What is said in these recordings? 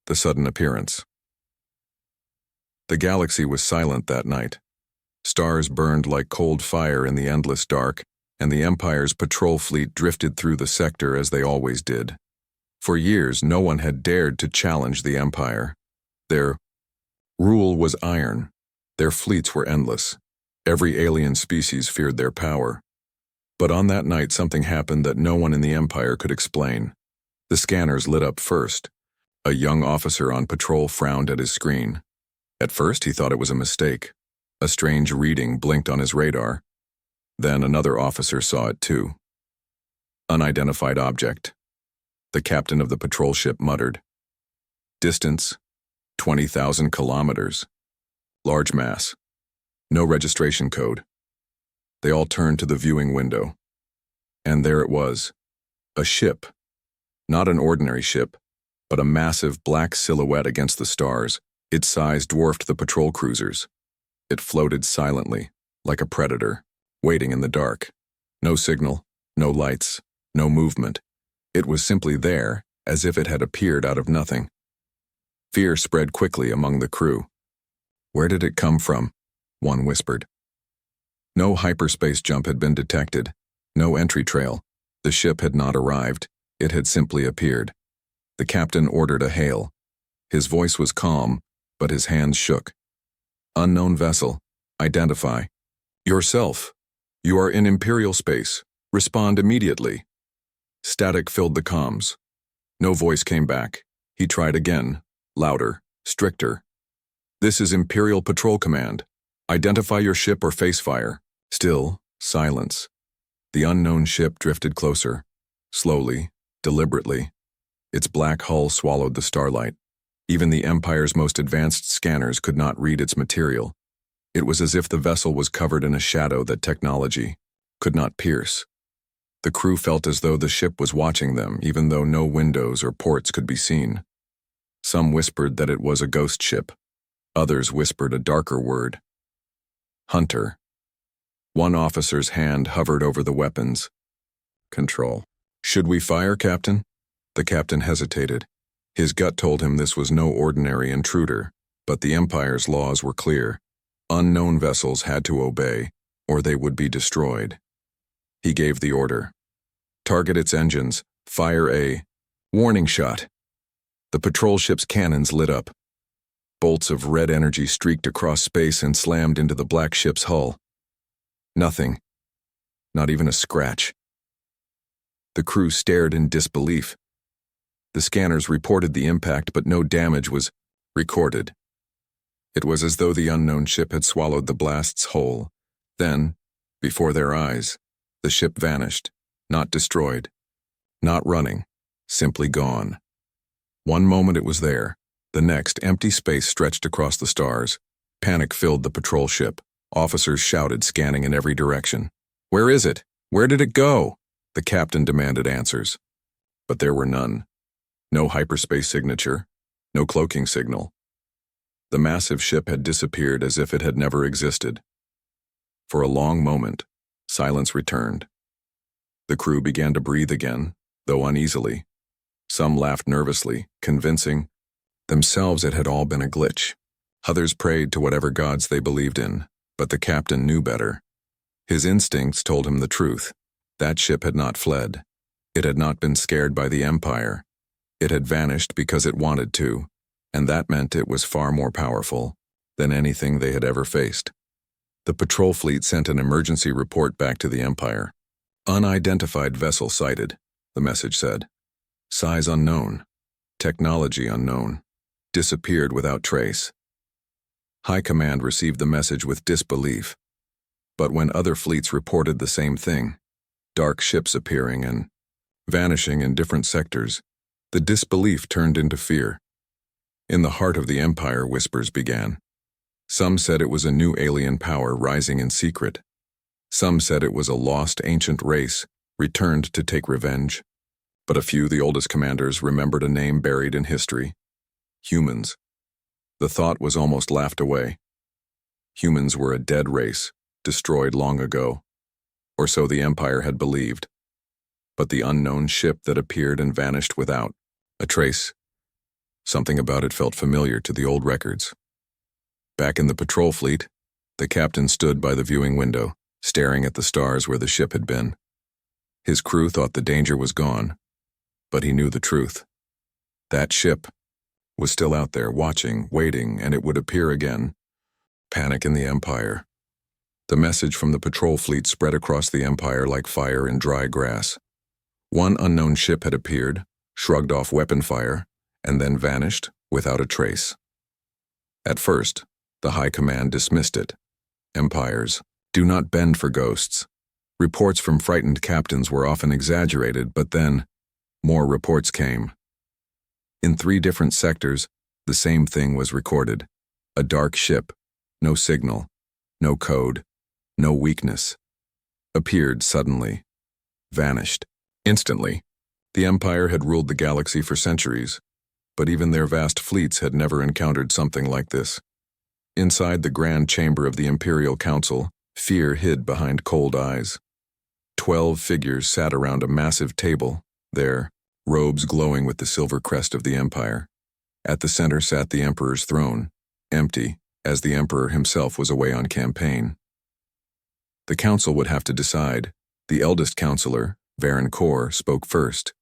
The sudden appearance. The galaxy was silent that night. Stars burned like cold fire in the endless dark, and the Empire's patrol fleet drifted through the sector as they always did. For years, no one had dared to challenge the Empire. Their rule was iron. Their fleets were endless. Every alien species feared their power. But on that night, something happened that no one in the Empire could explain. The scanners lit up first. A young officer on patrol frowned at his screen. At first, he thought it was a mistake. A strange reading blinked on his radar. Then another officer saw it too. Unidentified object. The captain of the patrol ship muttered. Distance, 20,000 kilometers. Large mass. No registration code. They all turned to the viewing window. And there it was. A ship. Not an ordinary ship, but a massive black silhouette against the stars. Its size dwarfed the patrol cruisers. It floated silently, like a predator, waiting in the dark. No signal, no lights, no movement. It was simply there, as if it had appeared out of nothing. Fear spread quickly among the crew. Where did it come from? One whispered. No hyperspace jump had been detected. No entry trail. The ship had not arrived. It had simply appeared. The captain ordered a hail. His voice was calm, but his hands shook. Unknown vessel. Identify. Yourself. You are in Imperial space. Respond immediately. Static filled the comms. No voice came back. He tried again, louder, stricter. This is Imperial Patrol Command. Identify your ship or face fire. Still, silence. The unknown ship drifted closer. Slowly, deliberately. Its black hull swallowed the starlight. Even the Empire's most advanced scanners could not read its material. It was as if the vessel was covered in a shadow that technology could not pierce. The crew felt as though the ship was watching them, even though no windows or ports could be seen. Some whispered that it was a ghost ship. Others whispered a darker word. Hunter. One officer's hand hovered over the weapons. Control. Should we fire, Captain? The captain hesitated. His gut told him this was no ordinary intruder, but the Empire's laws were clear. Unknown vessels had to obey, or they would be destroyed. He gave the order. Target its engines. Fire a warning shot. The patrol ship's cannons lit up. Bolts of red energy streaked across space and slammed into the black ship's hull. Nothing. Not even a scratch. The crew stared in disbelief. The scanners reported the impact, but no damage was recorded. It was as though the unknown ship had swallowed the blasts whole. Then, before their eyes, the ship vanished, not destroyed, not running, simply gone. One moment it was there. The next, empty space stretched across the stars. Panic filled the patrol ship. Officers shouted, scanning in every direction. Where is it? Where did it go? The captain demanded answers. But there were none. No hyperspace signature, no cloaking signal. The massive ship had disappeared as if it had never existed. For a long moment, silence returned. The crew began to breathe again, though uneasily. Some laughed nervously, convincing themselves it had all been a glitch. Others prayed to whatever gods they believed in, but the captain knew better. His instincts told him the truth. That ship had not fled. It had not been scared by the Empire. It had vanished because it wanted to, and that meant it was far more powerful than anything they had ever faced. The patrol fleet sent an emergency report back to the Empire. Unidentified vessel sighted, the message said. Size unknown. Technology unknown. Disappeared without trace. High Command received the message with disbelief. But when other fleets reported the same thing, dark ships appearing and vanishing in different sectors, the disbelief turned into fear. In the heart of the Empire, whispers began. Some said it was a new alien power rising in secret. Some said it was a lost ancient race, returned to take revenge. But a few, the oldest commanders, remembered a name buried in history. Humans. The thought was almost laughed away. Humans were a dead race, destroyed long ago. Or so the Empire had believed. But the unknown ship that appeared and vanished without a trace Something about it felt familiar to the old records. Back in the patrol fleet, the captain stood by the viewing window, staring at the stars where the ship had been. His crew thought the danger was gone, but he knew the truth. That ship was still out there watching, waiting, and it would appear again. Panic in the Empire. The message from the patrol fleet spread across the Empire like fire in dry grass. One unknown ship had appeared, shrugged off weapon fire, and then vanished without a trace. At first, the High Command dismissed it. Empires do not bend for ghosts. Reports from frightened captains were often exaggerated, but then more reports came. In 3 different sectors, the same thing was recorded. A dark ship, no signal, no code, no weakness, appeared suddenly, vanished. Instantly, the Empire had ruled the galaxy for centuries, but even their vast fleets had never encountered something like this. Inside the grand chamber of the Imperial Council, fear hid behind cold eyes. 12 figures sat around a massive table, their robes glowing with the silver crest of the Empire. At the center sat the Emperor's throne, empty, as the Emperor himself was away on campaign. The council would have to decide. The eldest counselor, Varen Kor, spoke first.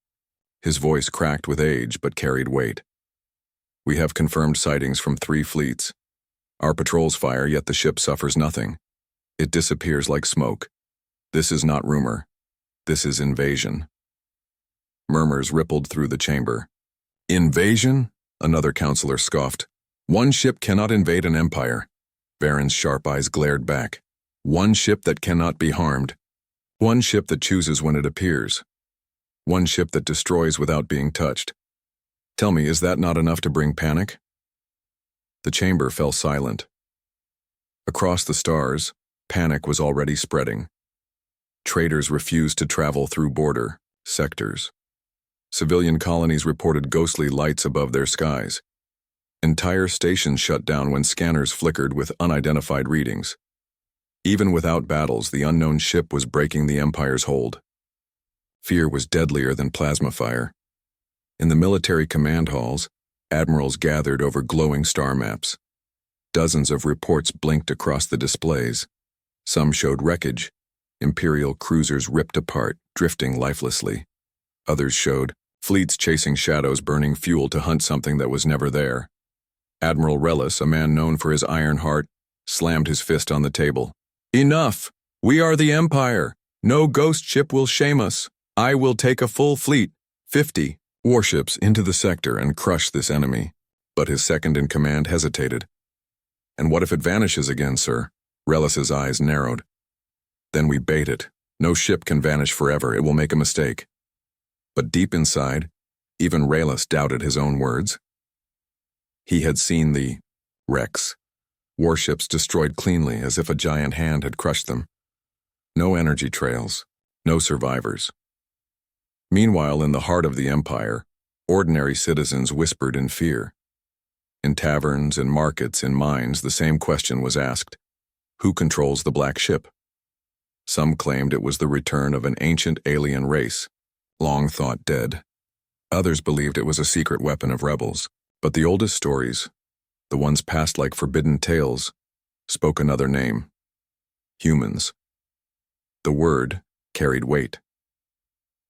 His voice cracked with age but carried weight. "We have confirmed sightings from 3 fleets. Our patrols fire, yet the ship suffers nothing. It disappears like smoke. This is not rumor. This is invasion." Murmurs rippled through the chamber. "Invasion?" Another counselor scoffed. "One ship cannot invade an empire." Varen's sharp eyes glared back. "One ship that cannot be harmed. One ship that chooses when it appears. One ship that destroys without being touched. Tell me, is that not enough to bring panic?" The chamber fell silent. Across the stars, panic was already spreading. Traders refused to travel through border sectors. Civilian colonies reported ghostly lights above their skies. Entire stations shut down when scanners flickered with unidentified readings. Even without battles, the unknown ship was breaking the Empire's hold. Fear was deadlier than plasma fire. In the military command halls, admirals gathered over glowing star maps. Dozens of reports blinked across the displays. Some showed wreckage, Imperial cruisers ripped apart, drifting lifelessly. Others showed fleets chasing shadows, burning fuel to hunt something that was never there. Admiral Relis, a man known for his iron heart, slammed his fist on the table. "Enough! We are the Empire! No ghost ship will shame us! I will take a full fleet, 50 warships, into the sector and crush this enemy." But his second-in-command hesitated. "And what if it vanishes again, sir?" Relis's eyes narrowed. "Then we bait it. No ship can vanish forever. It will make a mistake." But deep inside, even Relis doubted his own words. He had seen the wrecks. Warships destroyed cleanly, as if a giant hand had crushed them. No energy trails, no survivors. Meanwhile, in the heart of the Empire, ordinary citizens whispered in fear. In taverns, in markets, in mines, the same question was asked: who controls the black ship? Some claimed it was the return of an ancient alien race, long thought dead. Others believed it was a secret weapon of rebels. But the oldest stories, the ones passed like forbidden tales, spoke another name: humans. The word carried weight.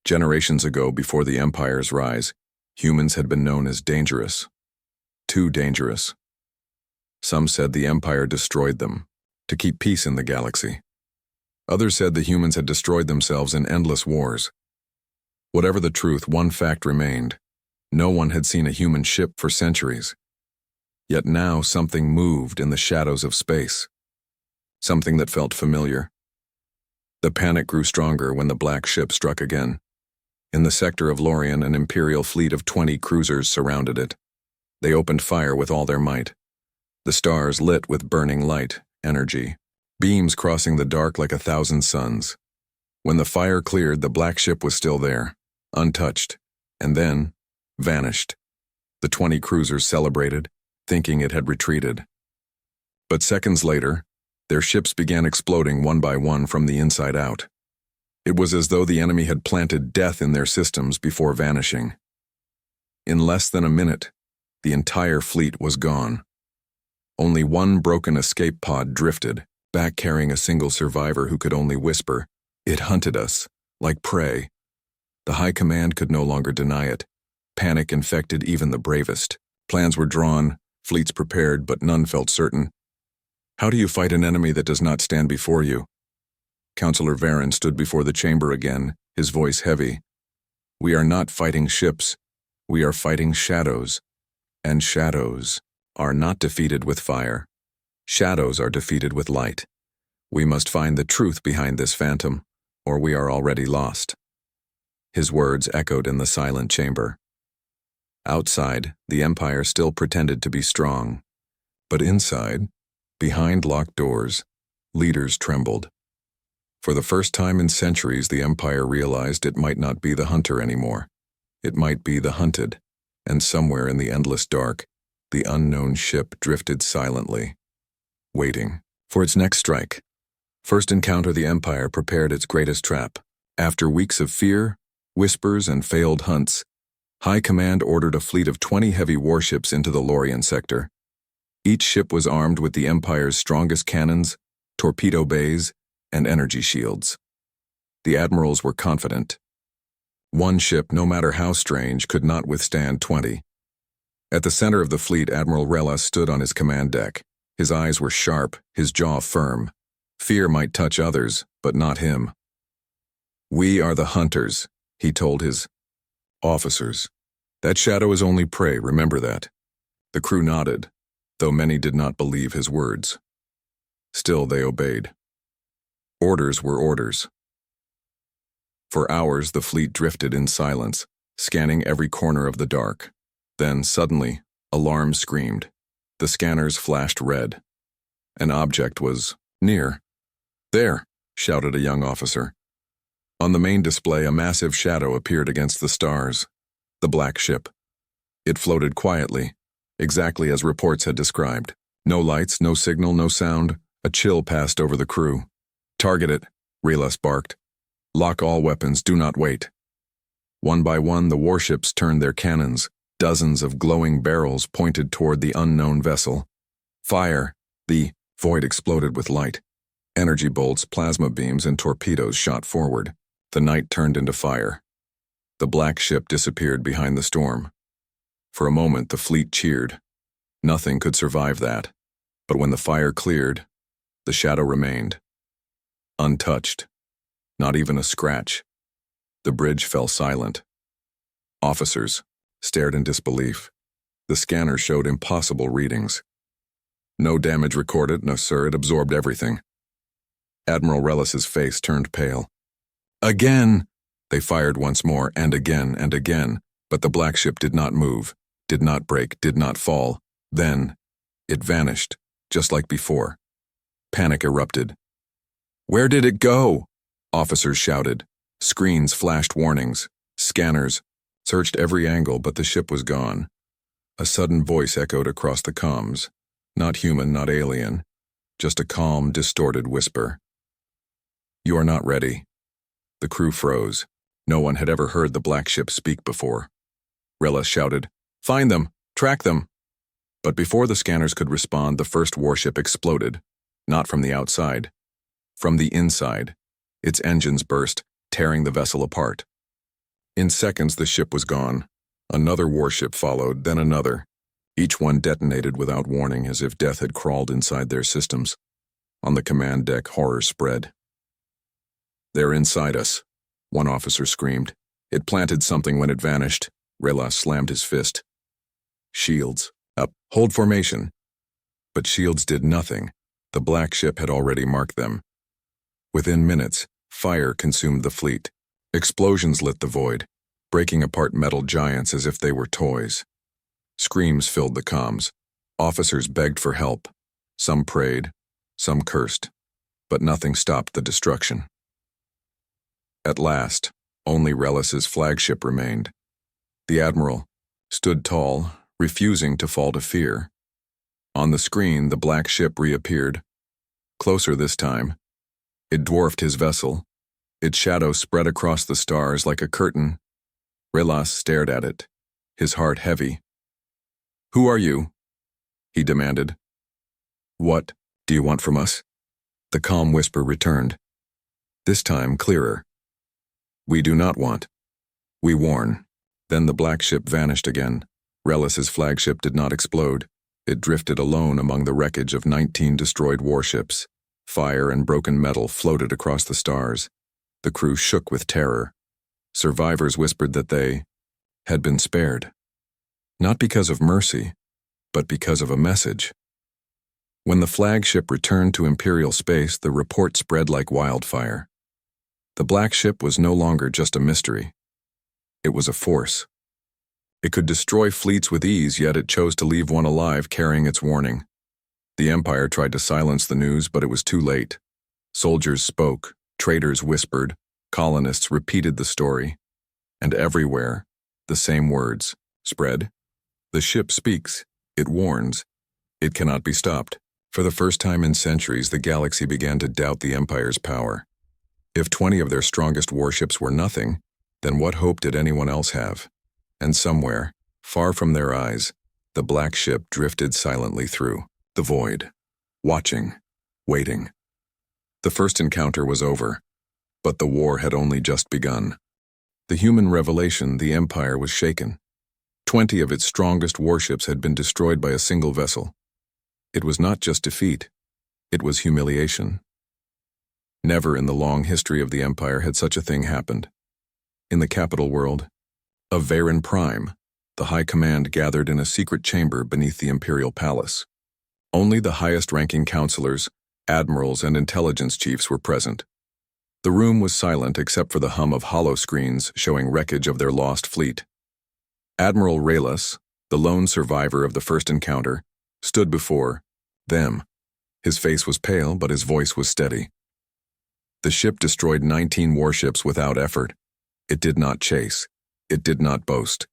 Generations ago, before the Empire's rise, humans had been known as dangerous. Too dangerous. Some said the Empire destroyed them, to keep peace in the galaxy. Others said the humans had destroyed themselves in endless wars. Whatever the truth, one fact remained: no one had seen a human ship for centuries. Yet now something moved in the shadows of space. Something that felt familiar. The panic grew stronger when the black ship struck again. In the sector of Lorien, an Imperial fleet of 20 cruisers surrounded it. They opened fire with all their might. The stars lit with burning light, energy, beams crossing the dark like 1,000 suns. When the fire cleared, the black ship was still there, untouched, and then vanished. The 20 cruisers celebrated, thinking it had retreated. But seconds later, their ships began exploding one by one from the inside out. It was as though the enemy had planted death in their systems before vanishing. In less than a minute, The entire fleet was gone. Only one broken escape pod drifted, back carrying a single survivor who could only whisper, "It hunted us, like prey." The high command could no longer deny it. Panic infected even the bravest. Plans were drawn, fleets prepared, but none felt certain. How do you fight an enemy that does not stand before you? Counselor Varen stood before the chamber again, his voice heavy. We are not fighting ships. We are fighting shadows. And shadows are not defeated with fire. Shadows are defeated with light. We must find the truth behind this phantom, or we are already lost. His words echoed in the silent chamber. Outside, the Empire still pretended to be strong. But inside, behind locked doors, leaders trembled. For the first time in centuries, the Empire realized it might not be the hunter anymore. It might be the hunted, and somewhere in the endless dark, the unknown ship drifted silently, waiting for its next strike. First encounter, the Empire prepared its greatest trap. After weeks of fear, whispers, and failed hunts, High Command ordered a fleet of 20 heavy warships into the Lorien sector. Each ship was armed with the Empire's strongest cannons, torpedo bays, and energy shields. The admirals were confident. One ship, no matter how strange, could not withstand 20. At the center of the fleet, Admiral Rella stood on his command deck. His eyes were sharp, his jaw firm. Fear might touch others, but not him. We are the hunters, he told his officers. That shadow is only prey, remember that. The crew nodded, though many did not believe his words. Still, they obeyed. Orders were orders. For hours, the fleet drifted in silence, scanning every corner of the dark. Then, suddenly, alarms screamed. The scanners flashed red. An object was near. There, shouted a young officer. On the main display, a massive shadow appeared against the stars. The black ship. It floated quietly, exactly as reports had described. No lights, no signal, no sound. A chill passed over the crew. Target it, Relas barked. Lock all weapons, do not wait. One by one, the warships turned their cannons. Dozens of glowing barrels pointed toward the unknown vessel. Fire! The void exploded with light. Energy bolts, plasma beams, and torpedoes shot forward. The night turned into fire. The black ship disappeared behind the storm. For a moment, the fleet cheered. Nothing could survive that. But when the fire cleared, the shadow remained. Untouched. Not even a scratch. The bridge fell silent. Officers stared in disbelief. The scanner showed impossible readings. No damage recorded, no sir, it absorbed everything. Admiral Relis's face turned pale. Again! They fired once more, and again, but the black ship did not move, did not break, did not fall. Then, it vanished, just like before. Panic erupted. Where did it go? Officers shouted. Screens flashed warnings. Scanners searched every angle, but the ship was gone. A sudden voice echoed across the comms. Not human, not alien. Just a calm, distorted whisper. You are not ready. The crew froze. No one had ever heard the black ship speak before. Relis shouted, Find them! Track them! But before the scanners could respond, the first warship exploded. Not from the outside. From the inside. Its engines burst, tearing the vessel apart. In seconds, the ship was gone. Another warship followed, then another. Each one detonated without warning, as if death had crawled inside their systems. On the command deck, horror spread. They're inside us, one officer screamed. It planted something when it vanished. Relas slammed his fist. Shields. Up. Hold formation. But shields did nothing. The black ship had already marked them. Within minutes, fire consumed the fleet. Explosions lit the void, breaking apart metal giants as if they were toys. Screams filled the comms. Officers begged for help. Some prayed, some cursed, but nothing stopped the destruction. At last, only Relis's flagship remained. The admiral stood tall, refusing to fall to fear. On the screen, the black ship reappeared. Closer this time. It dwarfed his vessel. Its shadow spread across the stars like a curtain. Relas stared at it, his heart heavy. Who are you? He demanded. What do you want from us? The calm whisper returned, this time clearer. We do not want. We warn. Then the black ship vanished again. Relis's flagship did not explode. It drifted alone among the wreckage of 19 destroyed warships. Fire and broken metal floated across the stars. The crew shook with terror. Survivors whispered that they had been spared. Not because of mercy, but because of a message. When the flagship returned to Imperial space, the report spread like wildfire. The black ship was no longer just a mystery. It was a force. It could destroy fleets with ease, yet it chose to leave one alive carrying its warning. The Empire tried to silence the news, but it was too late. Soldiers spoke, traitors whispered, colonists repeated the story. And everywhere, the same words spread. The ship speaks. It warns. It cannot be stopped. For the first time in centuries, the galaxy began to doubt the Empire's power. If 20 of their strongest warships were nothing, then what hope did anyone else have? And somewhere, far from their eyes, the black ship drifted silently through the void, watching, waiting. The first encounter was over, but the war had only just begun. The human revelation, the Empire was shaken. 20 of its strongest warships had been destroyed by a single vessel. It was not just defeat, it was humiliation. Never in the long history of the Empire had such a thing happened. In the capital world of Varen Prime, the High Command gathered in a secret chamber beneath the Imperial Palace. Only the highest-ranking counselors, admirals, and intelligence chiefs were present. The room was silent except for the hum of holoscreens showing wreckage of their lost fleet. Admiral Relis, the lone survivor of the first encounter, stood before them. His face was pale, but his voice was steady. The ship destroyed 19 warships without effort. It did not chase. It did not boast.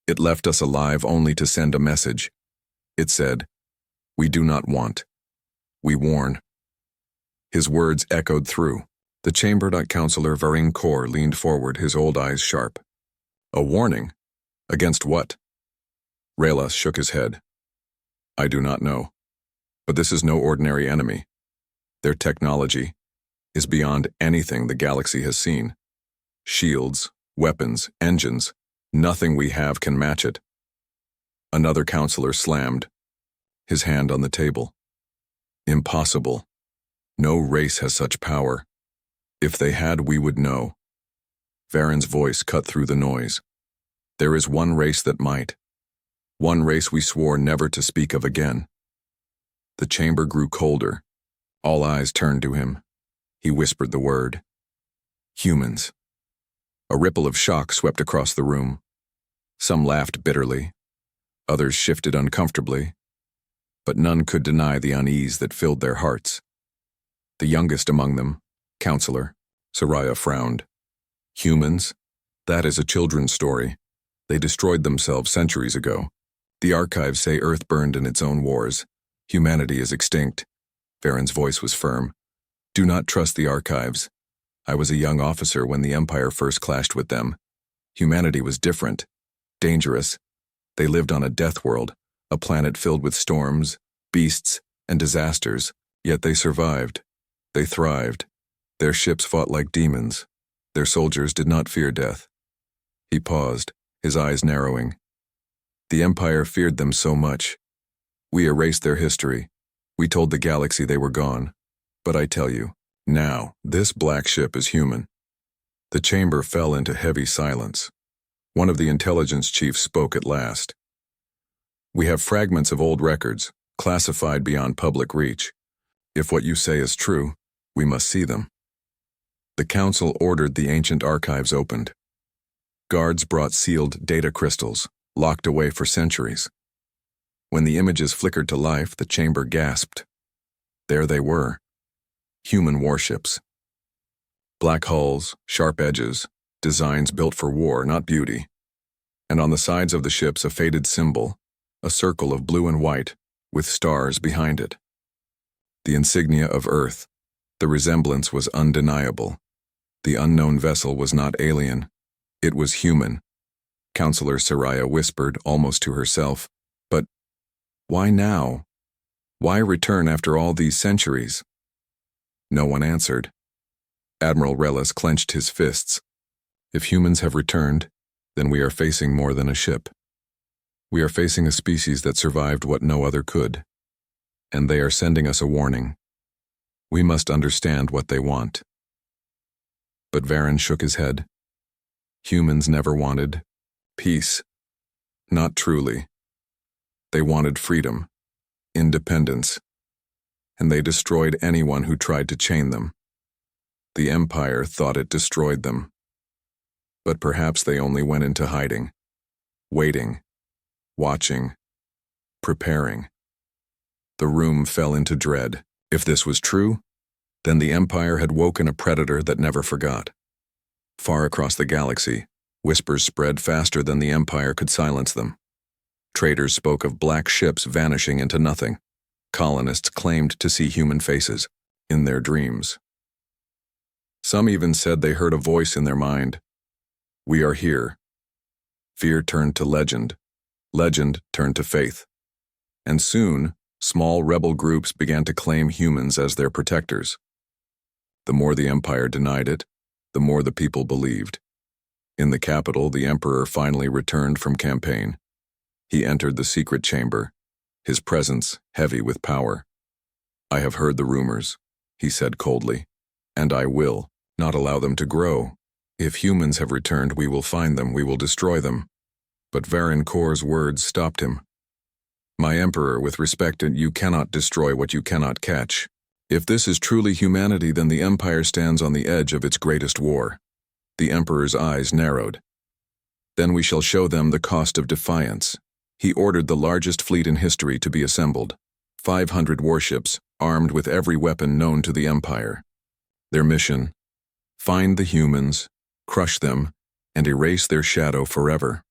It left us alive only to send a message. It said, "We do not want. We warn." His words echoed through. The chamber. Counselor Varing Kor leaned forward, his old eyes sharp. A warning? Against what? Relis shook his head. I do not know. But this is no ordinary enemy. Their technology is beyond anything the galaxy has seen. Shields, weapons, engines, nothing we have can match it. Another counselor slammed, his hand on the table. Impossible. No race has such power. If they had, we would know. Varen's voice cut through the noise. There is one race that might. One race we swore never to speak of again. The chamber grew colder. All eyes turned to him. He whispered the word. Humans. A ripple of shock swept across the room. Some laughed bitterly. Others shifted uncomfortably. But none could deny the unease that filled their hearts. The youngest among them, Counselor, Soraya, frowned. Humans? That is a children's story. They destroyed themselves centuries ago. The archives say Earth burned in its own wars. Humanity is extinct. Varen's voice was firm. Do not trust the archives. I was a young officer when the Empire first clashed with them. Humanity was different, dangerous. They lived on a deathworld, a planet filled with storms, beasts, and disasters, yet they survived. They thrived. Their ships fought like demons. Their soldiers did not fear death. He paused, his eyes narrowing. The Empire feared them so much. We erased their history. We told the galaxy they were gone. But I tell you, now, this black ship is human. The chamber fell into heavy silence. One of the intelligence chiefs spoke at last. We have fragments of old records, classified beyond public reach. If what you say is true, we must see them. The council ordered the ancient archives opened. Guards brought sealed data crystals, locked away for centuries. When the images flickered to life, the chamber gasped. There they were. Human warships. Black hulls, sharp edges, designs built for war, not beauty. And on the sides of the ships a faded symbol, a circle of blue and white, with stars behind it. The insignia of Earth. The resemblance was undeniable. The unknown vessel was not alien. It was human. Counselor Soraya whispered, almost to herself, but Why now? Why return after all these centuries? No one answered. Admiral Relis clenched his fists. If humans have returned, then we are facing more than a ship. We are facing a species that survived what no other could. And they are sending us a warning. We must understand what they want. But Varen shook his head. Humans never wanted peace. Not truly. They wanted freedom, independence, and they destroyed anyone who tried to chain them. The Empire thought it destroyed them. But perhaps they only went into hiding, waiting, watching, preparing. The room fell into dread. If this was true, then the Empire had woken a predator that never forgot. Far across the galaxy, whispers spread faster than the Empire could silence them. Traders spoke of black ships vanishing into nothing. Colonists claimed to see human faces in their dreams. Some even said they heard a voice in their mind. We are here. Fear turned to legend. Legend turned to faith. And soon, small rebel groups began to claim humans as their protectors. The more the Empire denied it, the more the people believed. In the capital, the Emperor finally returned from campaign. He entered the secret chamber, his presence heavy with power. I have heard the rumors, he said coldly, and I will not allow them to grow. If humans have returned, we will find them, we will destroy them. But Varen Kor's words stopped him. My Emperor, with respect, you cannot destroy what you cannot catch. If this is truly humanity, then the Empire stands on the edge of its greatest war. The Emperor's eyes narrowed. Then we shall show them the cost of defiance. He ordered the largest fleet in history to be assembled. 500 warships, armed with every weapon known to the Empire. Their mission: find the humans, crush them, and erase their shadow forever.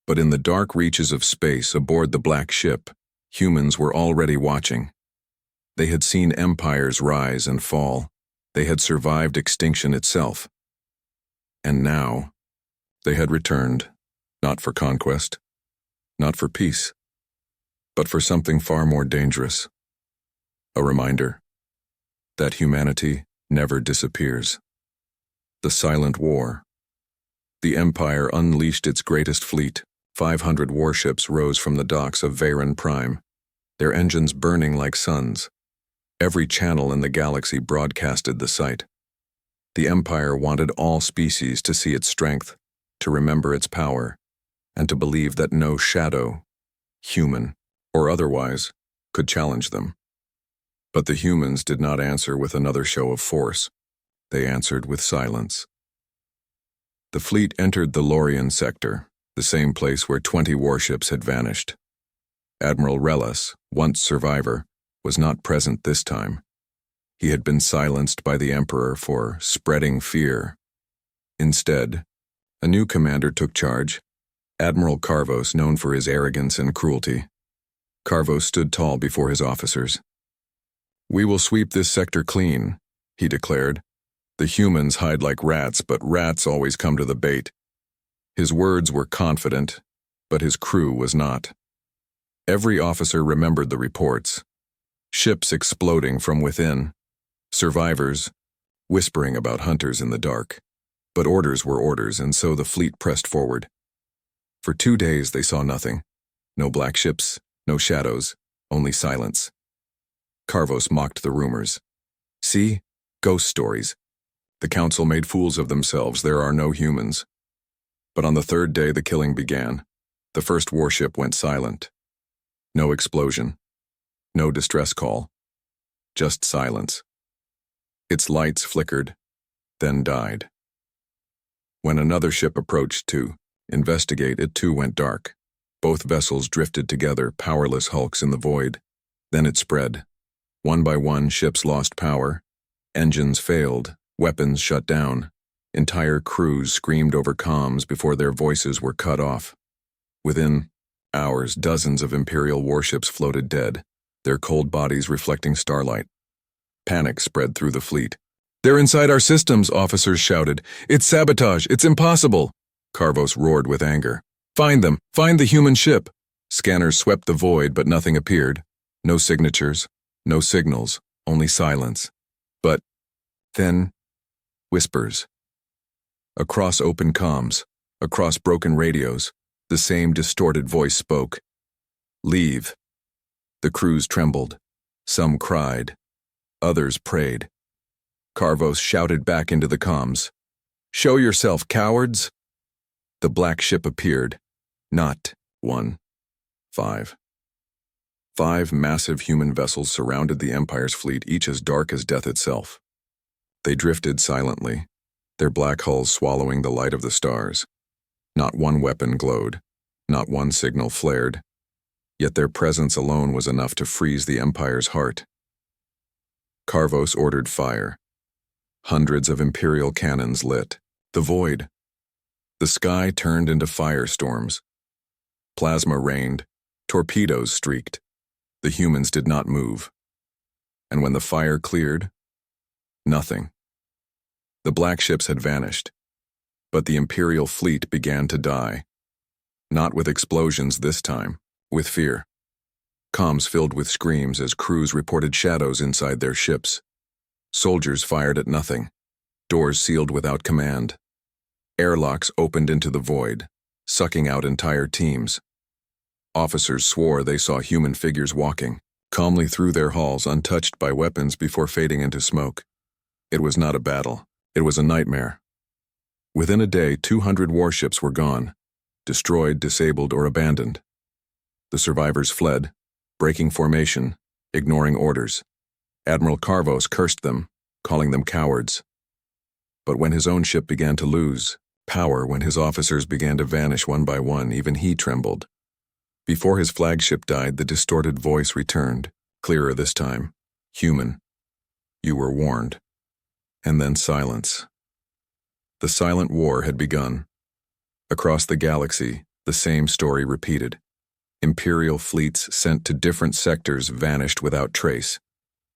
But in the dark reaches of space aboard the Black Ship, humans were already watching. They had seen empires rise and fall. They had survived extinction itself. And now, they had returned, not for conquest, not for peace, but for something far more dangerous. A reminder that humanity never disappears. The Silent War. The Empire unleashed its greatest fleet. 500 warships rose from the docks of Varen Prime, their engines burning like suns. Every channel in the galaxy broadcasted the sight. The Empire wanted all species to see its strength, to remember its power, and to believe that no shadow, human or otherwise, could challenge them. But the humans did not answer with another show of force. They answered with silence. The fleet entered the Lorien sector, the same place where 20 warships had vanished. Admiral Relis, once survivor, was not present this time. He had been silenced by the Emperor for spreading fear. Instead, a new commander took charge, Admiral Carvos, known for his arrogance and cruelty. Carvos stood tall before his officers. We will sweep this sector clean, he declared. The humans hide like rats, but rats always come to the bait. His words were confident, but his crew was not. Every officer remembered the reports. Ships exploding from within. Survivors whispering about hunters in the dark. But orders were orders, and so the fleet pressed forward. For 2 days they saw nothing. No black ships, no shadows, only silence. Carvos mocked the rumors. See? Ghost stories. The council made fools of themselves. There are no humans. But on the 3rd day the killing began. The first warship went silent. No explosion. No distress call. Just silence. Its lights flickered, then died. When another ship approached to investigate, it too went dark. Both vessels drifted together, powerless hulks in the void. Then it spread. One by one, ships lost power. Engines failed, weapons shut down. Entire crews screamed over comms before their voices were cut off. Within hours, dozens of Imperial warships floated dead, their cold bodies reflecting starlight. Panic spread through the fleet. They're inside our systems, officers shouted. It's sabotage, it's impossible. Carvos roared with anger. Find them, find the human ship. Scanners swept the void, but nothing appeared. No signatures, no signals, only silence. But then, whispers. Across open comms, across broken radios, the same distorted voice spoke. Leave. The crews trembled. Some cried. Others prayed. Carvos shouted back into the comms. Show yourself, cowards! The black ship appeared. Not 1, 5. 5 massive human vessels surrounded the Empire's fleet, each as dark as death itself. They drifted silently, their black hulls swallowing the light of the stars. Not one weapon glowed, not one signal flared, yet their presence alone was enough to freeze the Empire's heart. Carvos ordered fire. Hundreds of Imperial cannons lit the void. The sky turned into firestorms. Plasma rained, torpedoes streaked. The humans did not move. And when the fire cleared, nothing. The black ships had vanished, but the Imperial fleet began to die. Not with explosions this time, with fear. Comms filled with screams as crews reported shadows inside their ships. Soldiers fired at nothing. Doors sealed without command. Airlocks opened into the void, sucking out entire teams. Officers swore they saw human figures walking calmly through their halls, untouched by weapons before fading into smoke. It was not a battle. It was a nightmare. Within a day, 200 warships were gone, destroyed, disabled, or abandoned. The survivors fled, breaking formation, ignoring orders. Admiral Carvos cursed them, calling them cowards. But when his own ship began to lose power, when his officers began to vanish one by one, even he trembled. Before his flagship died, the distorted voice returned, clearer this time. Human, you were warned. And then silence. The silent war had begun. Across the galaxy, the same story repeated. Imperial fleets sent to different sectors vanished without trace.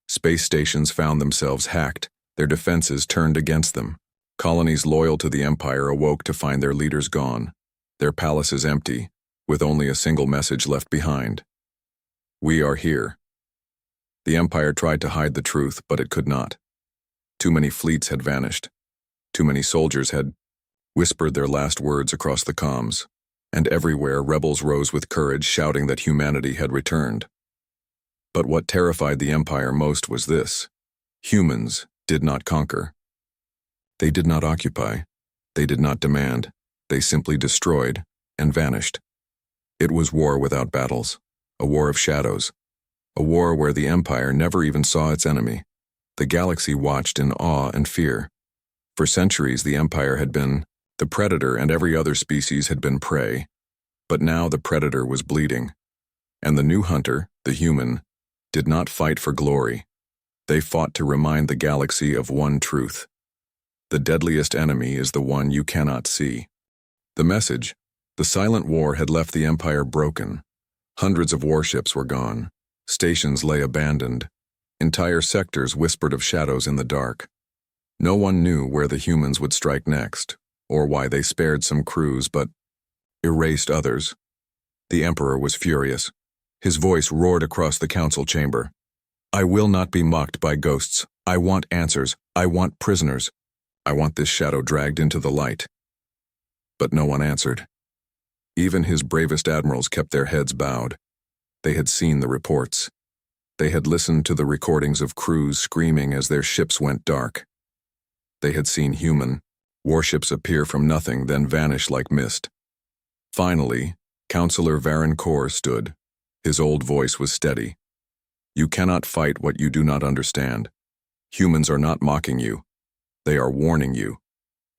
Space stations found themselves hacked, their defenses turned against them. Colonies loyal to the Empire awoke to find their leaders gone, their palaces empty, with only a single message left behind. We are here. The Empire tried to hide the truth, but it could not. Too many fleets had vanished. Too many soldiers had whispered their last words across the comms, and everywhere rebels rose with courage, shouting that humanity had returned. But what terrified the Empire most was this: humans did not conquer. They did not occupy. They did not demand. They simply destroyed and vanished. It was war without battles, a war of shadows, a war where the Empire never even saw its enemy. The galaxy watched in awe and fear. For centuries, the Empire had been the predator and every other species had been prey. But now the predator was bleeding. And the new hunter, the human, did not fight for glory. They fought to remind the galaxy of one truth. The deadliest enemy is the one you cannot see. The message, the silent war, had left the Empire broken. Hundreds of warships were gone. Stations lay abandoned. Entire sectors whispered of shadows in the dark. No one knew where the humans would strike next, or why they spared some crews but erased others. The Emperor was furious. His voice roared across the council chamber. I will not be mocked by ghosts. I want answers. I want prisoners. I want this shadow dragged into the light. But no one answered. Even his bravest admirals kept their heads bowed. They had seen the reports. They had listened to the recordings of crews screaming as their ships went dark. They had seen human warships appear from nothing, then vanish like mist. Finally, Councillor Varancourt stood. His old voice was steady. You cannot fight what you do not understand. Humans are not mocking you. They are warning you.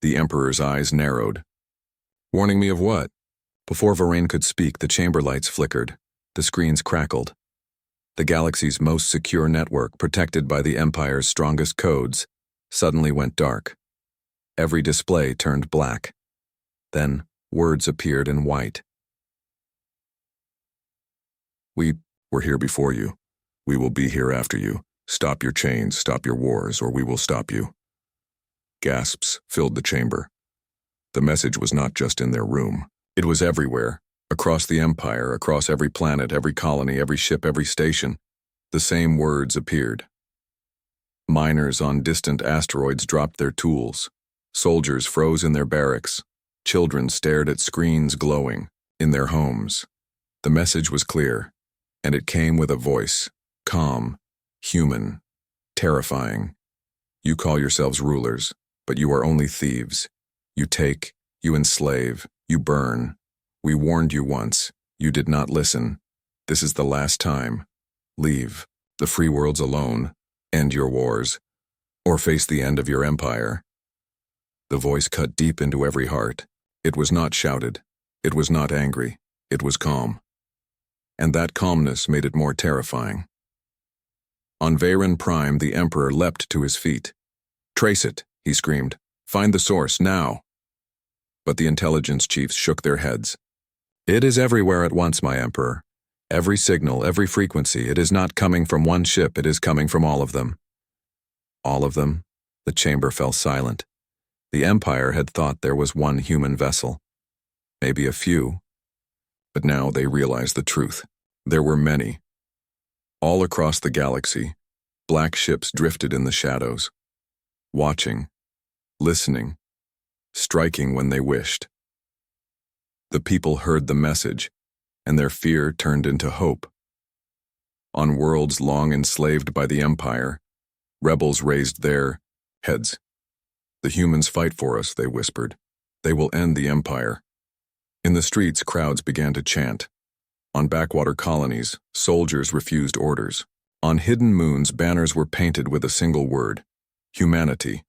The Emperor's eyes narrowed. Warning me of what? Before Varane could speak, the chamber lights flickered. The screens crackled. The galaxy's most secure network, protected by the Empire's strongest codes, suddenly went dark. Every display turned black. Then, words appeared in white. We were here before you. We will be here after you. Stop your chains, stop your wars, or we will stop you. Gasps filled the chamber. The message was not just in their room. It was everywhere, Across the Empire, across every planet, every colony, every ship, every station, the same words appeared. Miners on distant asteroids dropped their tools. Soldiers froze in their barracks. Children stared at screens glowing in their homes. The message was clear, and it came with a voice, calm, human, terrifying. You call yourselves rulers, but you are only thieves. You take, you enslave, you burn. We warned you once. You did not listen. This is the last time. Leave. The free world's alone. End your wars. Or face the end of your empire. The voice cut deep into every heart. It was not shouted. It was not angry. It was calm. And that calmness made it more terrifying. On Veyron Prime, the Emperor leapt to his feet. "Trace it," he screamed. "Find the source, now." But the intelligence chiefs shook their heads. "It is everywhere at once, my Emperor. Every signal, every frequency, it is not coming from one ship, it is coming from all of them." All of them? The chamber fell silent. The Empire had thought there was one human vessel. Maybe a few. But now they realized the truth. There were many. All across the galaxy, black ships drifted in the shadows, watching, listening, striking when they wished. The people heard the message, and their fear turned into hope. On worlds long enslaved by the Empire, rebels raised their heads. "The humans fight for us," they whispered. "They will end the Empire." In the streets, crowds began to chant. On backwater colonies, soldiers refused orders. On hidden moons, banners were painted with a single word: humanity.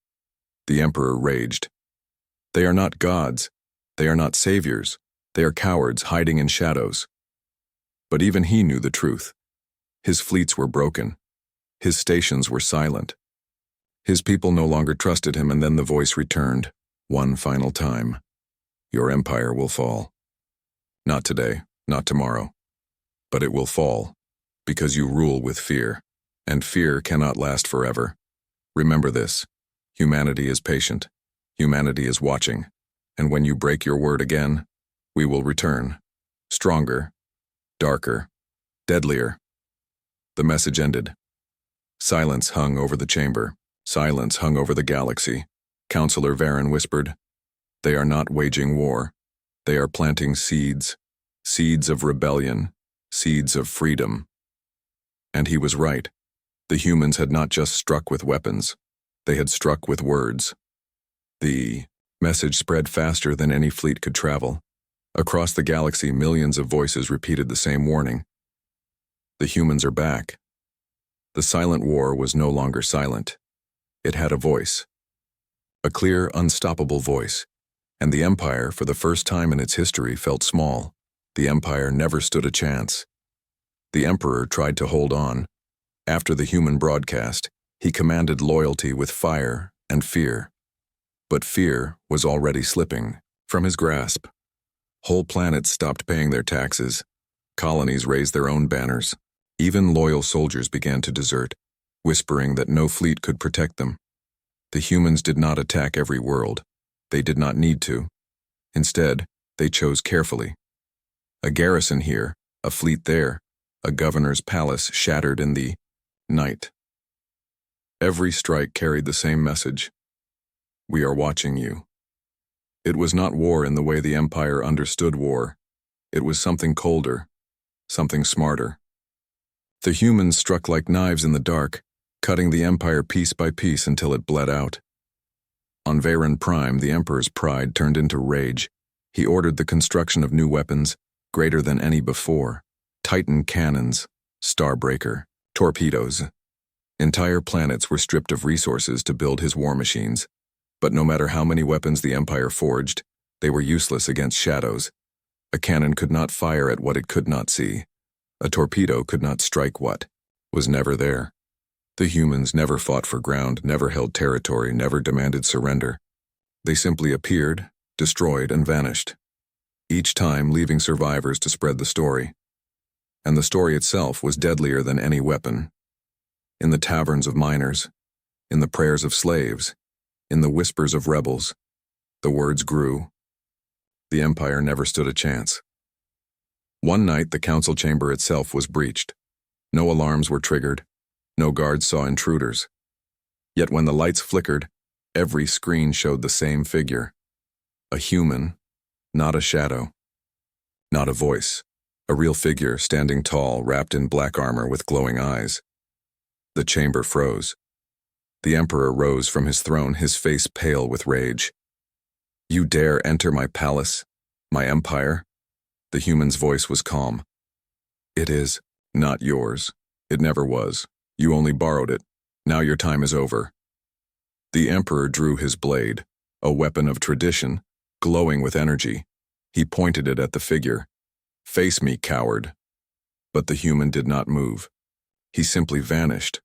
The Emperor raged. "They are not gods. They are not saviors. They are cowards hiding in shadows." But even he knew the truth. His fleets were broken. His stations were silent. His people no longer trusted him, and then the voice returned, one final time. "Your empire will fall. Not today, not tomorrow. But it will fall, because you rule with fear, and fear cannot last forever. Remember this. Humanity is patient. Humanity is watching. And when you break your word again, we will return. Stronger, darker, deadlier." The message ended. Silence hung over the chamber. Silence hung over the galaxy. Counselor Veyron whispered, "They are not waging war. They are planting seeds. Seeds of rebellion. Seeds of freedom." And he was right. The humans had not just struck with weapons. They had struck with words. The message spread faster than any fleet could travel. Across the galaxy, millions of voices repeated the same warning. The humans are back. The silent war was no longer silent. It had a voice. A clear, unstoppable voice. And the Empire, for the first time in its history, felt small. The Empire never stood a chance. The Emperor tried to hold on. After the human broadcast, he commanded loyalty with fire and fear. But fear was already slipping from his grasp. Whole planets stopped paying their taxes. Colonies raised their own banners. Even loyal soldiers began to desert, whispering that no fleet could protect them. The humans did not attack every world. They did not need to. Instead, they chose carefully. A garrison here, a fleet there, a governor's palace shattered in the night. Every strike carried the same message. We are watching you. It was not war in the way the Empire understood war. It was something colder, something smarter. The humans struck like knives in the dark, cutting the Empire piece by piece until it bled out. On Veyron Prime, the Emperor's pride turned into rage. He ordered the construction of new weapons, greater than any before. Titan cannons, Starbreaker, torpedoes. Entire planets were stripped of resources to build his war machines. But no matter how many weapons the Empire forged, they were useless against shadows. A cannon could not fire at what it could not see. A torpedo could not strike what was never there. The humans never fought for ground, never held territory, never demanded surrender. They simply appeared, destroyed, and vanished. Each time leaving survivors to spread the story. And the story itself was deadlier than any weapon. In the taverns of miners, in the prayers of slaves, in the whispers of rebels, the words grew. The Empire never stood a chance. One night, the council chamber itself was breached. No alarms were triggered. No guards saw intruders. Yet when the lights flickered, every screen showed the same figure. A human, not a shadow. Not a voice. A real figure standing tall, wrapped in black armor with glowing eyes. The chamber froze. The Emperor rose from his throne, his face pale with rage. "You dare enter my palace, my empire?" The human's voice was calm. "It is not yours. It never was. You only borrowed it. Now your time is over." The Emperor drew his blade, a weapon of tradition, glowing with energy. He pointed it at the figure. "Face me, coward." But the human did not move. He simply vanished.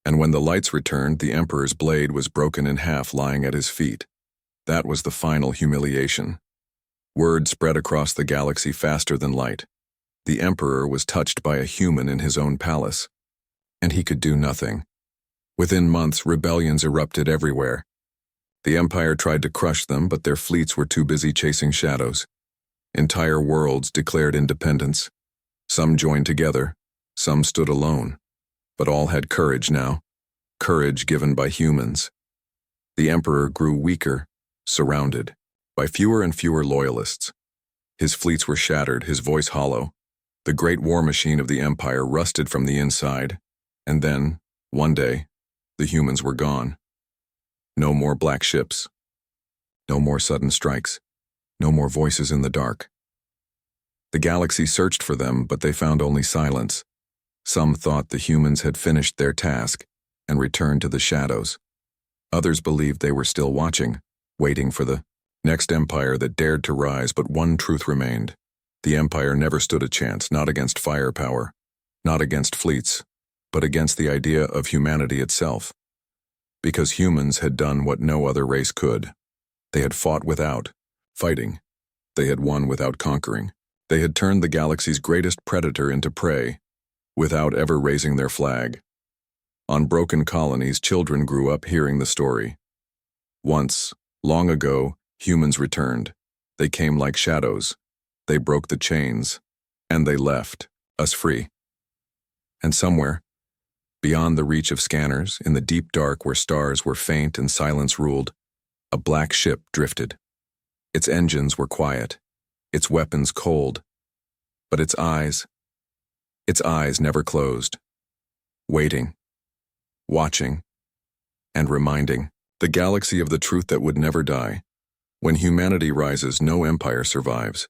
And when the lights returned, the Emperor's blade was broken in half, lying at his feet. That was the final humiliation. Word spread across the galaxy faster than light. The Emperor was touched by a human in his own palace. And he could do nothing. Within months, rebellions erupted everywhere. The Empire tried to crush them, but their fleets were too busy chasing shadows. Entire worlds declared independence. Some joined together, some stood alone. But all had courage now, courage given by humans. The Emperor grew weaker, surrounded by fewer and fewer loyalists. His fleets were shattered, his voice hollow. The great war machine of the Empire rusted from the inside. And then, one day, the humans were gone. No more black ships. No more sudden strikes. No more voices in the dark. The galaxy searched for them, but they found only silence. Some thought the humans had finished their task and returned to the shadows. Others believed they were still watching, waiting for the next empire that dared to rise, but one truth remained. The Empire never stood a chance, not against firepower, not against fleets, but against the idea of humanity itself. Because humans had done what no other race could. They had fought without fighting. They had won without conquering. They had turned the galaxy's greatest predator into prey, without ever raising their flag. On broken colonies, children grew up hearing the story. Once, long ago, humans returned. They came like shadows. They broke the chains, and they left us free. And somewhere, beyond the reach of scanners, in the deep dark where stars were faint and silence ruled, a black ship drifted. Its engines were quiet, its weapons cold, but its eyes never closed, waiting, watching, and reminding the galaxy of the truth that would never die. When humanity rises, no empire survives.